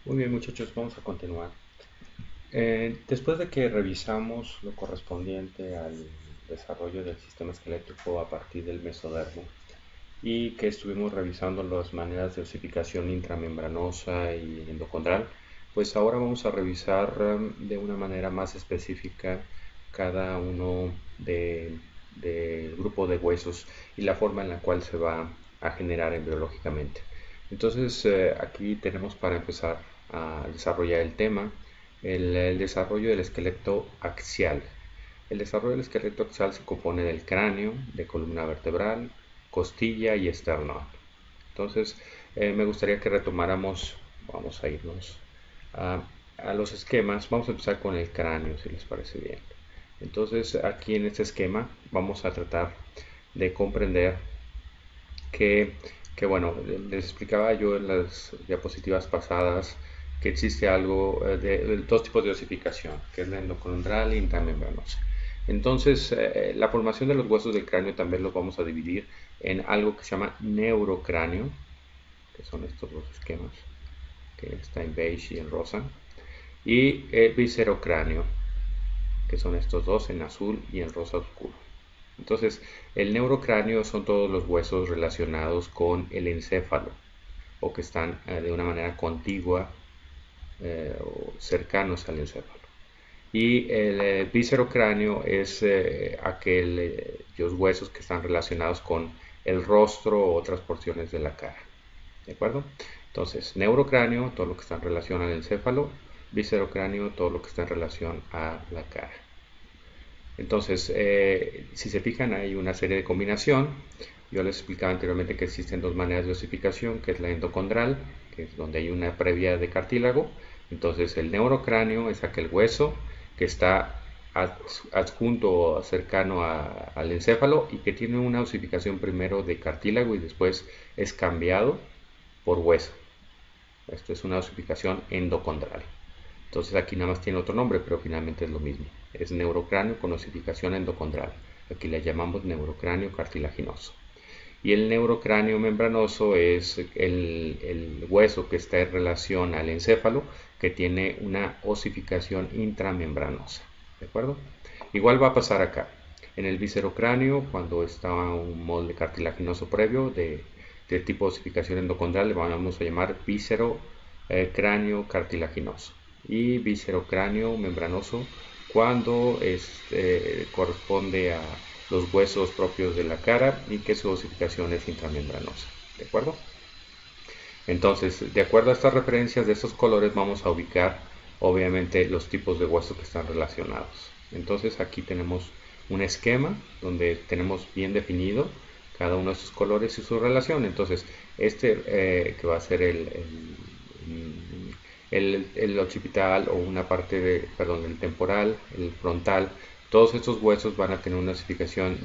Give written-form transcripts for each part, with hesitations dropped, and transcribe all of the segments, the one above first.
Muy bien, muchachos, vamos a continuar. Después de que revisamos lo correspondiente al desarrollo del sistema esquelético a partir del mesodermo y que estuvimos revisando las maneras de osificación intramembranosa y endocondral, pues ahora vamos a revisar de una manera más específica cada uno del grupo de huesos y la forma en la cual se va a generar embriológicamente. Entonces, aquí tenemos para empezar a desarrollar el tema, el desarrollo del esqueleto axial. El desarrollo del esqueleto axial se compone del cráneo, de columna vertebral, costilla y esternón. Entonces, me gustaría que retomáramos, vamos a irnos a, a los esquemas. Vamos a empezar con el cráneo, si les parece bien. Entonces, aquí en este esquema vamos a tratar de comprender que, que bueno, les explicaba yo en las diapositivas pasadas que existe algo de dos tipos de osificación, que es la endocondral e intramembranosa. Entonces, la formación de los huesos del cráneo también los vamos a dividir en algo que se llama neurocráneo, que son estos dos esquemas, que está en beige y en rosa, y viscerocráneo, que son estos dos en azul y en rosa oscuro. Entonces, el neurocráneo son todos los huesos relacionados con el encéfalo o que están de una manera contigua o cercanos al encéfalo. Y el viscerocráneo es aquellos huesos que están relacionados con el rostro o otras porciones de la cara. ¿De acuerdo? Entonces, neurocráneo, todo lo que está en relación al encéfalo, viscerocráneo, todo lo que está en relación a la cara. Entonces, si se fijan, hay una serie de combinación. Yo les explicaba anteriormente que existen dos maneras de osificación, que es la endocondral, que es donde hay una previa de cartílago. Entonces, el neurocráneo es aquel hueso que está adjunto o cercano al encéfalo y que tiene una osificación primero de cartílago y después es cambiado por hueso. Esto es una osificación endocondral. Entonces aquí nada más tiene otro nombre, pero finalmente es lo mismo. Es neurocráneo con osificación endocondral. Aquí le llamamos neurocráneo cartilaginoso. Y el neurocráneo membranoso es el hueso que está en relación al encéfalo, que tiene una osificación intramembranosa. ¿De acuerdo? Igual va a pasar acá. En el viscerocráneo, cuando está un molde cartilaginoso previo de tipo osificación endocondral, le vamos a llamar viscerocráneo cartilaginoso. Y viscerocráneo membranoso cuando corresponde a los huesos propios de la cara y que su osificación es intramembranosa. ¿De acuerdo? Entonces, de acuerdo a estas referencias de estos colores, vamos a ubicar obviamente los tipos de huesos que están relacionados. Entonces, aquí tenemos un esquema donde tenemos bien definido cada uno de estos colores y su relación. Entonces, que va a ser el occipital o una parte del temporal, el frontal, todos estos huesos van a tener una osificación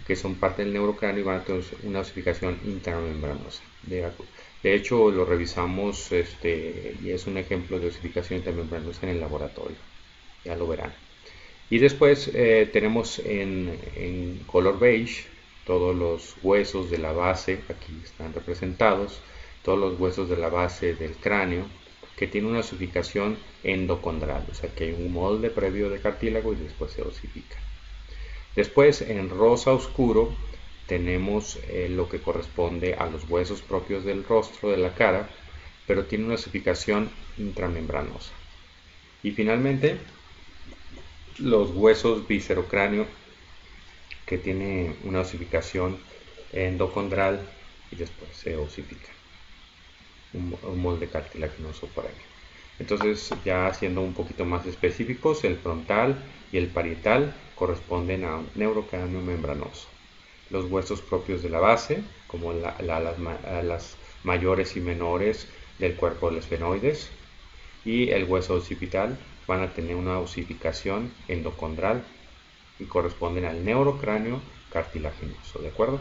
que son parte del neurocráneo y van a tener una osificación intramembranosa. De hecho, lo revisamos y es un ejemplo de osificación intramembranosa en el laboratorio. Ya lo verán. Y después tenemos en color beige todos los huesos de la base, aquí están representados, todos los huesos de la base del cráneo, que tiene una osificación endocondral, o sea que hay un molde previo de cartílago y después se osifica. Después en rosa oscuro tenemos lo que corresponde a los huesos propios del rostro, de la cara, pero tiene una osificación intramembranosa. Y finalmente los huesos viscerocráneo que tiene una osificación endocondral y después se osifica un molde cartilaginoso por ahí. Entonces, ya siendo un poquito más específicos, el frontal y el parietal corresponden a un neurocráneo membranoso. Los huesos propios de la base, como las mayores y menores del cuerpo de los esfenoides, y el hueso occipital van a tener una osificación endocondral y corresponden al neurocráneo cartilaginoso, ¿de acuerdo?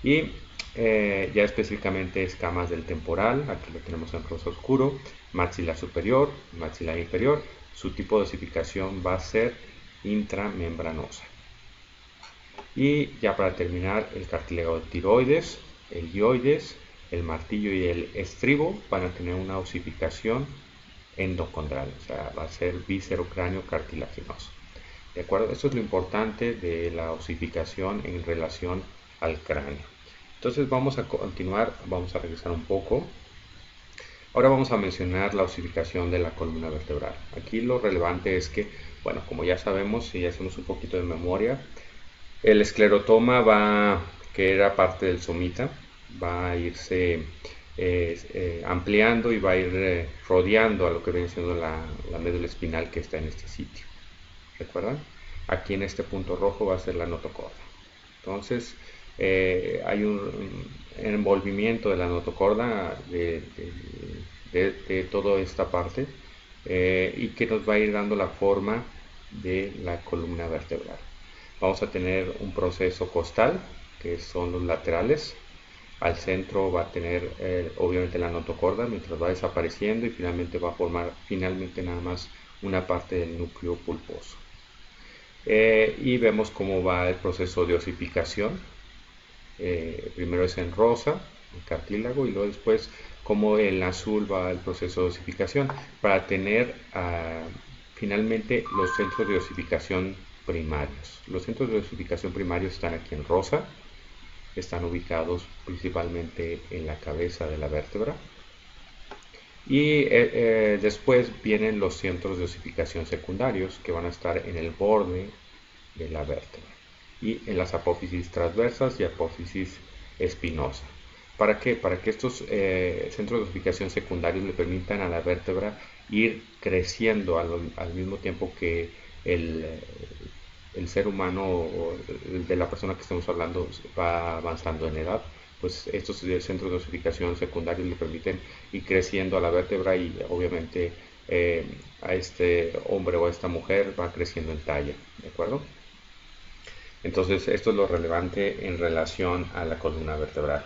Y ya específicamente escamas del temporal, aquí lo tenemos en rosa oscuro, maxilar superior, maxilar inferior, su tipo de osificación va a ser intramembranosa. Y ya para terminar, el cartílago tiroides, el hioides, el martillo y el estribo van a tener una osificación endocondral, o sea, va a ser víscero-cráneo cartilaginoso. ¿De acuerdo? Esto es lo importante de la osificación en relación al cráneo. Entonces vamos a continuar, vamos a regresar un poco. Ahora vamos a mencionar la osificación de la columna vertebral. Aquí lo relevante es que, bueno, como ya sabemos, si hacemos un poquito de memoria, el esclerotoma que era parte del somita, va a irse ampliando y va a ir rodeando a lo que viene siendo la médula espinal que está en este sitio. ¿Recuerdan? Aquí en este punto rojo va a ser la notocorda. Entonces, hay un envolvimiento de la notocorda de toda esta parte y que nos va a ir dando la forma de la columna vertebral. Vamos a tener un proceso costal, que son los laterales. Al centro va a tener obviamente la notocorda mientras va desapareciendo y finalmente va a formar nada más una parte del núcleo pulposo. Y vemos cómo va el proceso de osificación. Primero es en rosa, el cartílago, y luego después como en azul va el proceso de osificación para tener finalmente los centros de osificación primarios. Los centros de osificación primarios están aquí en rosa, están ubicados principalmente en la cabeza de la vértebra. Y después vienen los centros de osificación secundarios que van a estar en el borde de la vértebra y en las apófisis transversas y apófisis espinosa. ¿Para qué? Para que estos centros de osificación secundarios le permitan a la vértebra ir creciendo al mismo tiempo que el ser humano o de la persona que estamos hablando va avanzando en edad. Pues estos centros de osificación secundarios le permiten ir creciendo a la vértebra y obviamente a este hombre o a esta mujer va creciendo en talla, ¿de acuerdo? Entonces esto es lo relevante en relación a la columna vertebral.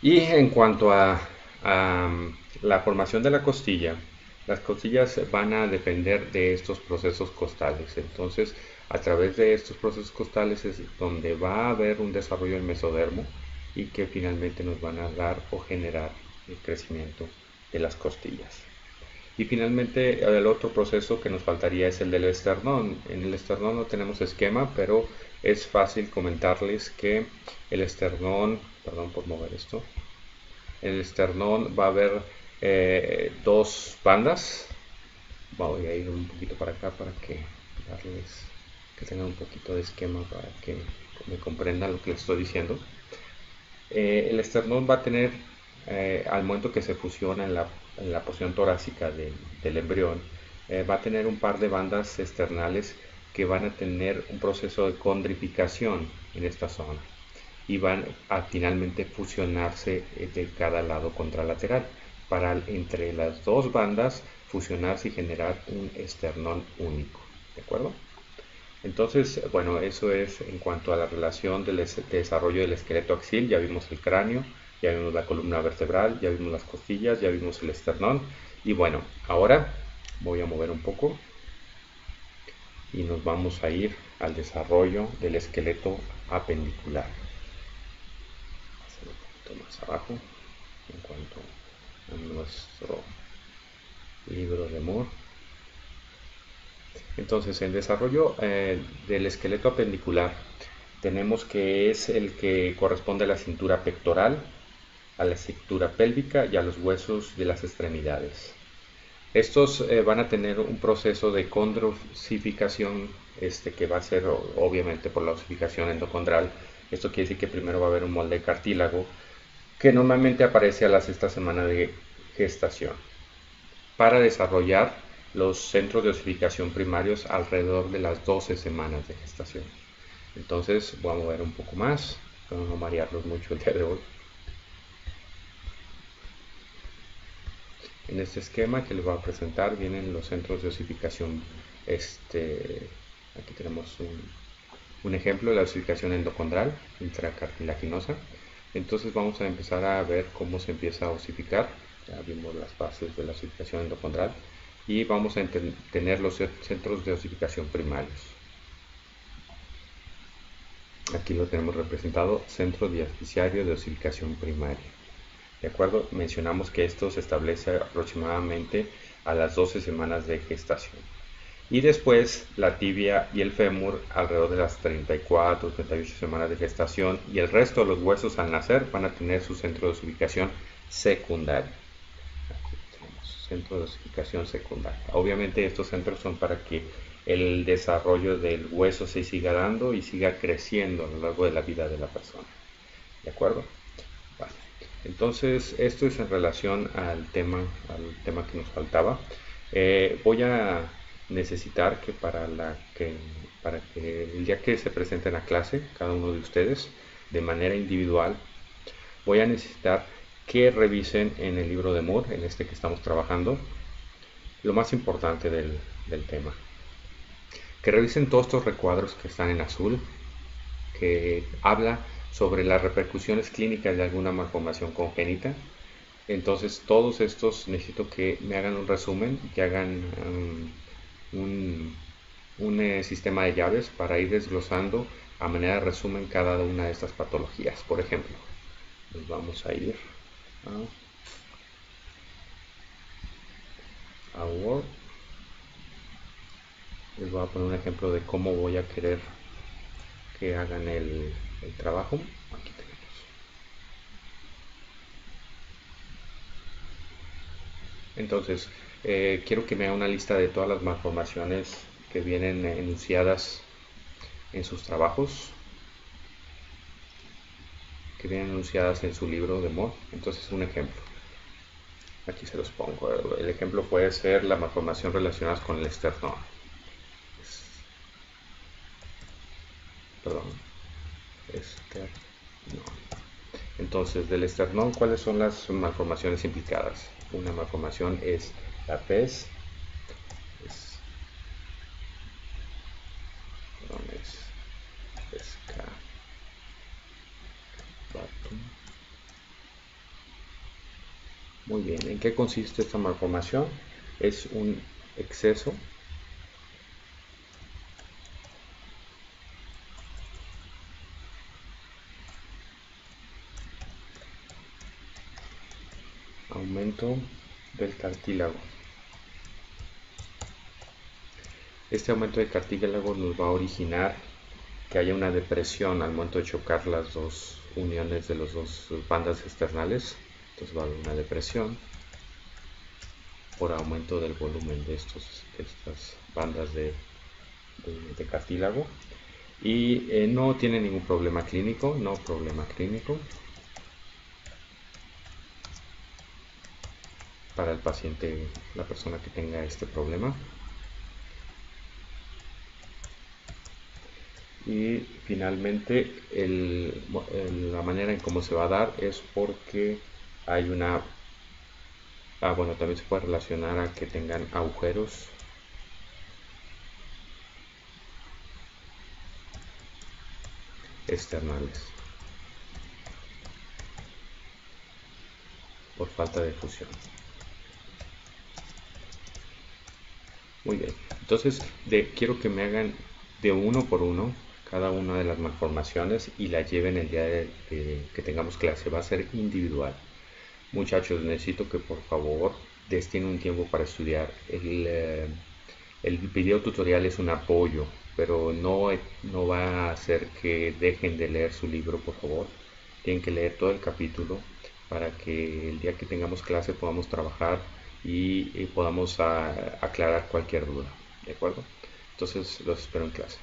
Y en cuanto a la formación de la costilla, las costillas van a depender de estos procesos costales. Entonces, a través de estos procesos costales es donde va a haber un desarrollo del mesodermo y que finalmente nos van a dar o generar el crecimiento de las costillas. Y finalmente el otro proceso que nos faltaría es el del esternón. En el esternón no tenemos esquema, pero es fácil comentarles que el esternón, perdón por mover esto, en el esternón va a haber dos bandas. Voy a ir un poquito para acá para que tengan un poquito de esquema para que me comprendan lo que les estoy diciendo. El esternón va a tener, al momento que se fusiona en la porción torácica del embrión, va a tener un par de bandas externales que van a tener un proceso de condrificación en esta zona y van a finalmente fusionarse de cada lado contralateral para entre las dos bandas fusionarse y generar un esternón único, ¿de acuerdo? Entonces, bueno, eso es en cuanto a la relación del desarrollo del esqueleto axial. Ya vimos el cráneo, ya vimos la columna vertebral, ya vimos las costillas, ya vimos el esternón. Y bueno, ahora voy a mover un poco y nos vamos a ir al desarrollo del esqueleto apendicular. Hacer un poquito más abajo en cuanto a nuestro libro de Moore. Entonces, el desarrollo del esqueleto apendicular tenemos que es el que corresponde a la cintura pectoral, a la cintura pélvica y a los huesos de las extremidades. Estos van a tener un proceso de condrosificación que va a ser obviamente por la osificación endocondral. Esto quiere decir que primero va a haber un molde de cartílago que normalmente aparece a la sexta semana de gestación para desarrollar los centros de osificación primarios alrededor de las 12 semanas de gestación. Entonces voy a mover un poco más para no marearlos mucho el día de hoy. En este esquema que les voy a presentar vienen los centros de osificación. Aquí tenemos un ejemplo de la osificación endocondral intracartilaginosa. Entonces vamos a empezar a ver cómo se empieza a osificar. Ya vimos las bases de la osificación endocondral y vamos a tener los centros de osificación primarios. Aquí lo tenemos representado, centro diasticiario de osificación primaria. ¿De acuerdo? Mencionamos que esto se establece aproximadamente a las 12 semanas de gestación. Y después la tibia y el fémur alrededor de las 34, 38 semanas de gestación, y el resto de los huesos al nacer van a tener su centro de ubicación secundaria. Aquí tenemos centro de ubicación secundaria. Obviamente estos centros son para que el desarrollo del hueso se siga dando y siga creciendo a lo largo de la vida de la persona. ¿De acuerdo? Vale. Entonces, esto es en relación al tema que nos faltaba. Voy a necesitar para que el día que se presenten a clase, cada uno de ustedes, de manera individual, voy a necesitar que revisen en el libro de Moore, en este que estamos trabajando, lo más importante del tema. Que revisen todos estos recuadros que están en azul, que habla sobre las repercusiones clínicas de alguna malformación congénita. Entonces, todos estos necesito que me hagan un resumen, que hagan un sistema de llaves para ir desglosando a manera de resumen cada una de estas patologías. Por ejemplo, nos vamos a ir a Word. Les voy a poner un ejemplo de cómo voy a querer que hagan el trabajo. Aquí tenemos. Entonces, quiero que me haga una lista de todas las malformaciones que vienen enunciadas en sus trabajos, que vienen enunciadas en su libro de Moore. Entonces, un ejemplo. Aquí se los pongo. El ejemplo puede ser la malformación relacionada con el esternón. Perdón. Esternón. Entonces, del esternón, ¿cuáles son las malformaciones implicadas? Una malformación es la PES, Muy bien, ¿en qué consiste esta malformación? Es un exceso aumento del cartílago. Este aumento de cartílago nos va a originar que haya una depresión al momento de chocar las dos uniones de las dos bandas externales. Entonces va a haber una depresión por aumento del volumen de estas bandas de cartílago. Y no tiene ningún problema clínico, para el paciente, la persona que tenga este problema. Y finalmente la manera en cómo se va a dar es porque hay una bueno, también se puede relacionar a que tengan agujeros externales por falta de fusión. Muy bien, entonces quiero que me hagan de uno por uno cada una de las malformaciones y la lleven el día que tengamos clase. Va a ser individual. Muchachos, necesito que por favor destinen un tiempo para estudiar. El video tutorial es un apoyo, pero no va a hacer que dejen de leer su libro, por favor. Tienen que leer todo el capítulo para que el día que tengamos clase podamos trabajar y podamos aclarar cualquier duda. ¿De acuerdo? Entonces los espero en clase.